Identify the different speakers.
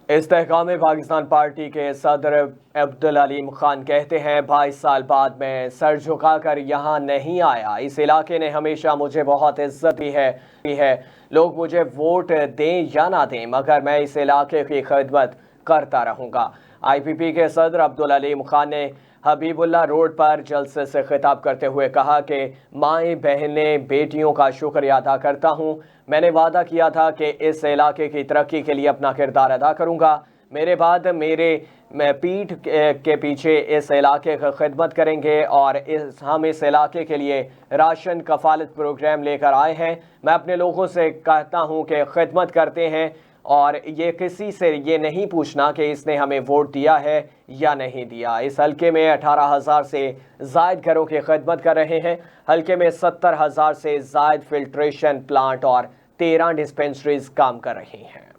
Speaker 1: استحकाम Pakistan party के सदर अब्दुल अलीम खान कहते हैं 22 साल बाद मैं सर झुकाकर यहाँ नहीं आया। इस इलाके ने हमेशा मुझे बहुत इज्जत दी है। लोग मुझे वोट दें या ना दें, मगर मैं इस इलाके की खिदमत करता रहूँगा। IPP के सदर अब्दुल अलीम खान ने हबीबुल्ला रोड पर जलसे से खिताब करते हुए कहा कि माएँ बहनें बेटियों का शुक्रिया अदा करता हूँ। मैंने वादा किया था कि इस इलाके की तरक्की के लिए अपना किरदार अदा करूँगा। मेरे बाद मेरे पीठ के पीछे इस इलाके की खिदमत करेंगे और हम इस इलाके के लिए राशन कफालत प्रोग्राम लेकर आए हैं। मैं अपने लोगों से कहता हूँ कि खिदमत करते हैं और ये किसी से ये नहीं पूछना कि इसने हमें वोट दिया है या नहीं दिया। इस हलके में 18,000 से ज़ायद घरों की खिदमत कर रहे हैं। हलके में 70,000 से ज़ायद फिल्ट्रेशन प्लांट और 13 डिस्पेंसरीज काम कर रही हैं।